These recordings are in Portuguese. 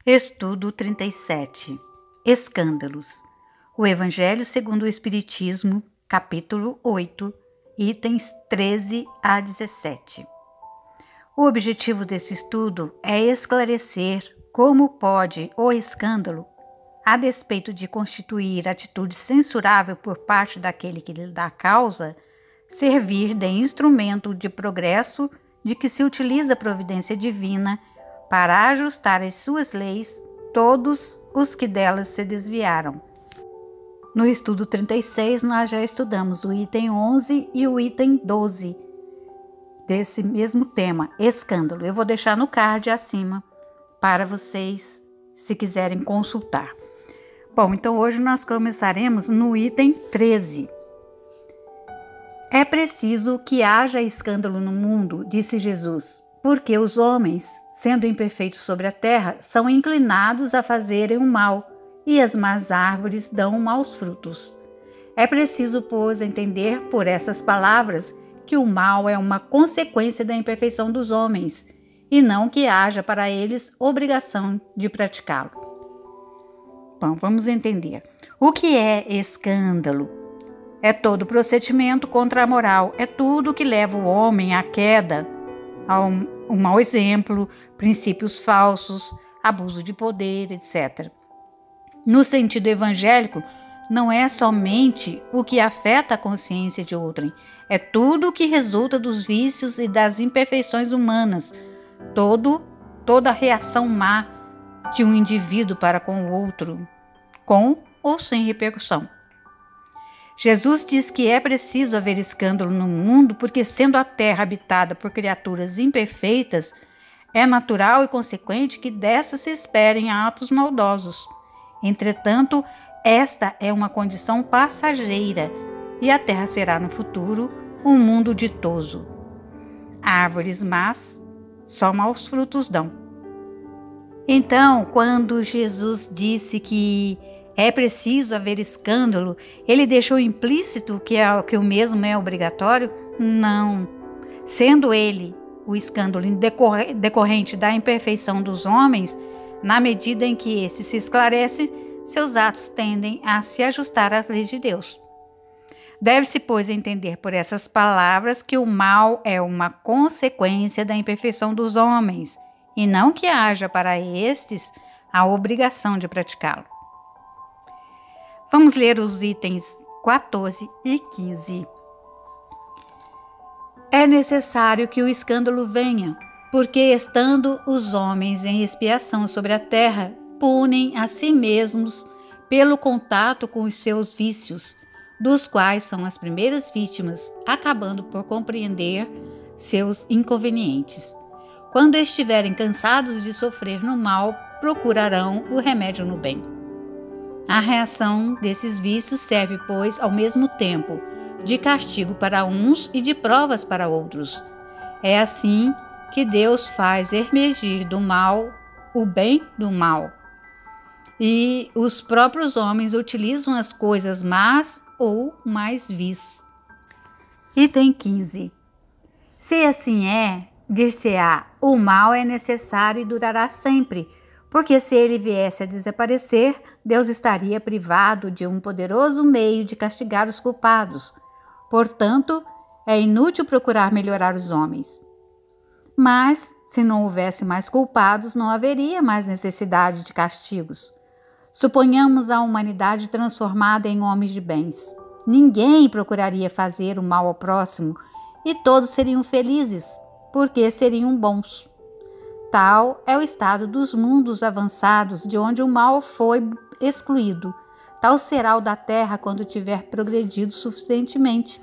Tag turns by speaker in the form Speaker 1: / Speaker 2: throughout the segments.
Speaker 1: Estudo 37. Escândalos. O Evangelho segundo o Espiritismo, capítulo 8, itens 13 a 17. O objetivo desse estudo é esclarecer como pode o escândalo, a despeito de constituir atitude censurável por parte daquele que lhe dá causa, servir de instrumento de progresso de que se utiliza a providência divina para ajustar às suas leis todos os que delas se desviaram. No estudo 36, nós já estudamos o item 11 e o item 12 desse mesmo tema, escândalo. Eu vou deixar no card acima para vocês, se quiserem consultar. Bom, então hoje nós começaremos no item 13. É preciso que haja escândalo no mundo, disse Jesus, porque os homens, sendo imperfeitos sobre a terra, são inclinados a fazerem o mal, e as más árvores dão maus frutos. É preciso, pois, entender por essas palavras que o mal é uma consequência da imperfeição dos homens, e não que haja para eles obrigação de praticá-lo. Bom, vamos entender. O que é escândalo? É todo procedimento contra a moral, é tudo que leva o homem à queda, a um mau exemplo, princípios falsos, abuso de poder, etc. No sentido evangélico, não é somente o que afeta a consciência de outrem, é tudo o que resulta dos vícios e das imperfeições humanas, toda a reação má de um indivíduo para com o outro, com ou sem repercussão. Jesus diz que é preciso haver escândalo no mundo porque, sendo a terra habitada por criaturas imperfeitas, é natural e consequente que dessas se esperem atos maldosos. Entretanto, esta é uma condição passageira e a terra será no futuro um mundo ditoso. Árvores más só maus frutos dão. Então, quando Jesus disse que é preciso haver escândalo, ele deixou implícito que o mesmo é obrigatório? Não. Sendo ele o escândalo decorrente da imperfeição dos homens, na medida em que esse se esclarece, seus atos tendem a se ajustar às leis de Deus. Deve-se, pois, entender por essas palavras que o mal é uma consequência da imperfeição dos homens, e não que haja para estes a obrigação de praticá-lo. Vamos ler os itens 14 e 15. É necessário que o escândalo venha, porque estando os homens em expiação sobre a terra, punem a si mesmos pelo contato com os seus vícios, dos quais são as primeiras vítimas, acabando por compreender seus inconvenientes. Quando estiverem cansados de sofrer no mal, procurarão o remédio no bem. A reação desses vícios serve, pois, ao mesmo tempo de castigo para uns e de provas para outros. É assim que Deus faz emergir do mal o bem do mal. E os próprios homens utilizam as coisas más ou mais vis. Item 15. Se assim é, dir-se-á, o mal é necessário e durará sempre, porque se ele viesse a desaparecer, Deus estaria privado de um poderoso meio de castigar os culpados. Portanto, é inútil procurar melhorar os homens. Mas, se não houvesse mais culpados, não haveria mais necessidade de castigos. Suponhamos a humanidade transformada em homens de bens. Ninguém procuraria fazer o mal ao próximo e todos seriam felizes, porque seriam bons. Tal é o estado dos mundos avançados, de onde o mal foi excluído. Tal será o da terra quando tiver progredido suficientemente.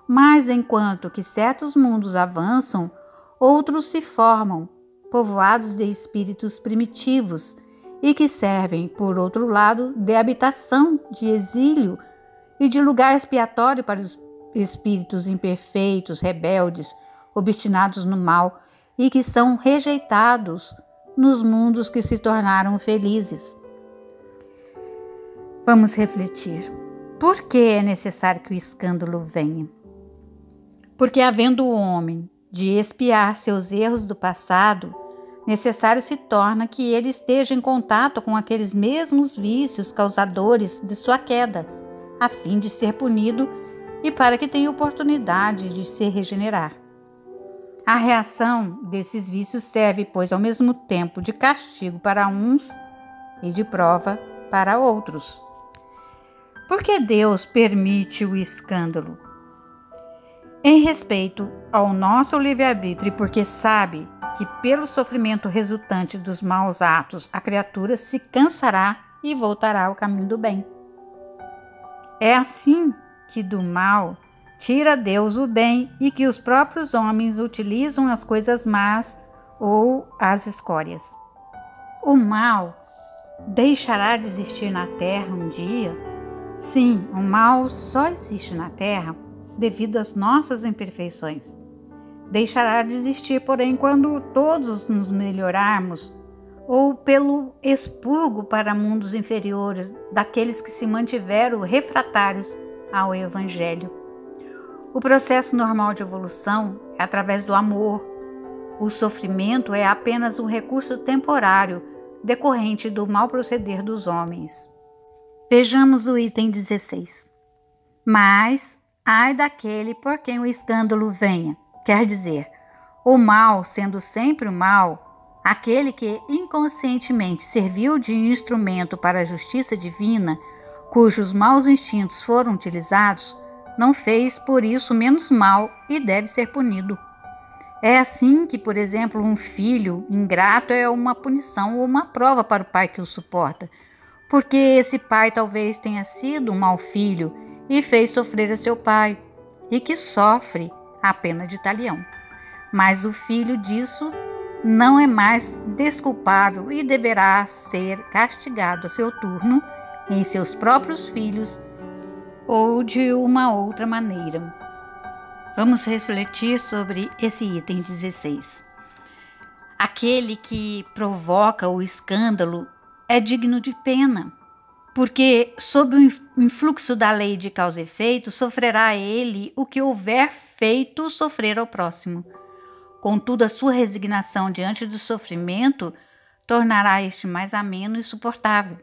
Speaker 1: Mas enquanto que certos mundos avançam, outros se formam, povoados de espíritos primitivos, e que servem, por outro lado, de habitação, de exílio e de lugar expiatório para os espíritos imperfeitos, rebeldes, obstinados no mal, e que são rejeitados nos mundos que se tornaram felizes. Vamos refletir. Por que é necessário que o escândalo venha? Porque, havendo o homem de expiar seus erros do passado, necessário se torna que ele esteja em contato com aqueles mesmos vícios causadores de sua queda, a fim de ser punido e para que tenha oportunidade de se regenerar. A reação desses vícios serve, pois, ao mesmo tempo de castigo para uns e de prova para outros. Por que Deus permite o escândalo? Em respeito ao nosso livre-arbítrio e porque sabe que pelo sofrimento resultante dos maus atos a criatura se cansará e voltará ao caminho do bem. É assim que do mal tira Deus o bem e que os próprios homens utilizam as coisas más ou as escórias. O mal deixará de existir na terra um dia? Sim, o mal só existe na terra devido às nossas imperfeições. Deixará de existir, porém, quando todos nos melhorarmos ou pelo expurgo para mundos inferiores daqueles que se mantiveram refratários ao Evangelho. O processo normal de evolução é através do amor. O sofrimento é apenas um recurso temporário decorrente do mau proceder dos homens. Vejamos o item 16. Mas, ai daquele por quem o escândalo venha, quer dizer, o mal sendo sempre o mal, aquele que inconscientemente serviu de instrumento para a justiça divina, cujos maus instintos foram utilizados, não fez por isso menos mal e deve ser punido. É assim que, por exemplo, um filho ingrato é uma punição ou uma prova para o pai que o suporta, porque esse pai talvez tenha sido um mau filho e fez sofrer a seu pai, e que sofre a pena de talião. Mas o filho disso não é mais desculpável e deverá ser castigado a seu turno em seus próprios filhos ou de uma outra maneira. Vamos refletir sobre esse item 16. Aquele que provoca o escândalo é digno de pena, porque sob o influxo da lei de causa e efeito sofrerá ele o que houver feito sofrer ao próximo. Contudo, a sua resignação diante do sofrimento tornará este mais ameno e suportável.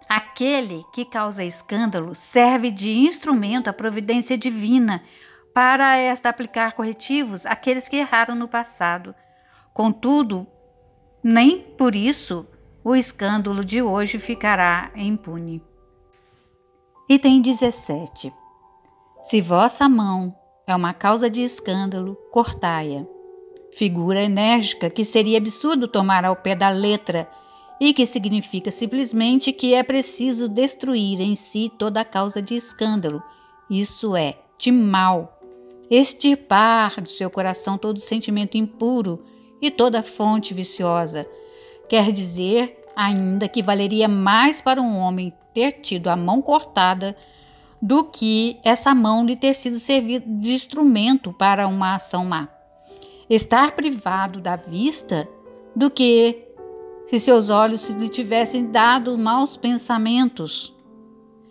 Speaker 1: Aquele que causa escândalo serve de instrumento à providência divina para esta aplicar corretivos àqueles que erraram no passado. Contudo, nem por isso o escândalo de hoje ficará impune. Item 17. Se vossa mão é uma causa de escândalo, cortai-a. Figura enérgica que seria absurdo tomar ao pé da letra e que significa simplesmente que é preciso destruir em si toda a causa de escândalo, isso é, de mal, extirpar do seu coração todo sentimento impuro e toda fonte viciosa. Quer dizer ainda que valeria mais para um homem ter tido a mão cortada do que essa mão lhe ter sido servida de instrumento para uma ação má. Estar privado da vista do que se seus olhos lhe tivessem dado maus pensamentos.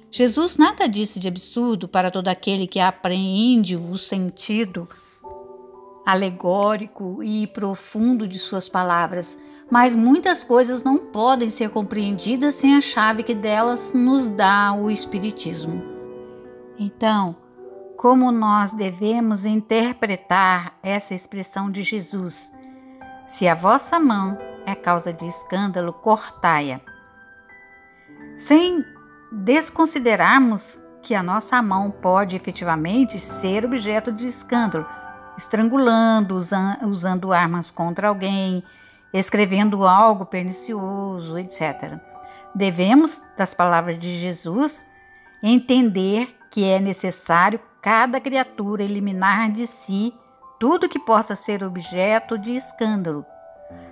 Speaker 1: Jesus nada disse de absurdo para todo aquele que apreende o sentido alegórico e profundo de suas palavras, mas muitas coisas não podem ser compreendidas sem a chave que delas nos dá o Espiritismo. Então, como nós devemos interpretar essa expressão de Jesus? Se a vossa mão é causa de escândalo, cortai-a. Sem desconsiderarmos que a nossa mão pode efetivamente ser objeto de escândalo, estrangulando, usando armas contra alguém, escrevendo algo pernicioso, etc. Devemos, das palavras de Jesus, entender que é necessário cada criatura eliminar de si tudo que possa ser objeto de escândalo,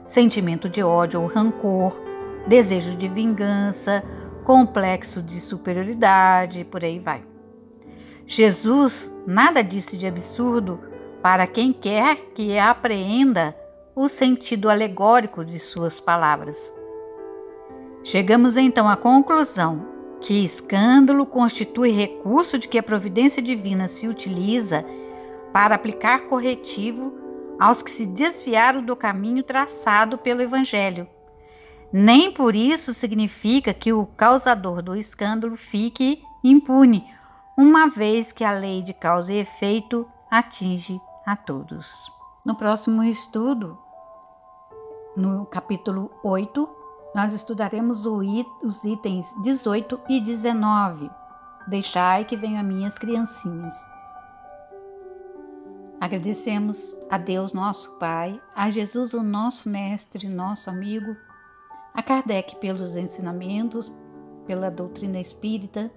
Speaker 1: sentimento de ódio ou rancor, desejo de vingança, complexo de superioridade, por aí vai. Jesus nada disse de absurdo para quem quer que apreenda o sentido alegórico de suas palavras. Chegamos então à conclusão que escândalo constitui recurso de que a providência divina se utiliza para aplicar corretivo aos que se desviaram do caminho traçado pelo Evangelho. Nem por isso significa que o causador do escândalo fique impune, uma vez que a lei de causa e efeito atinge a todos. No próximo estudo, no capítulo 8, nós estudaremos os itens 18 e 19. Deixai que venham as minhas criancinhas. Agradecemos a Deus, nosso Pai, a Jesus, o nosso mestre, nosso amigo, a Kardec pelos ensinamentos, pela doutrina espírita,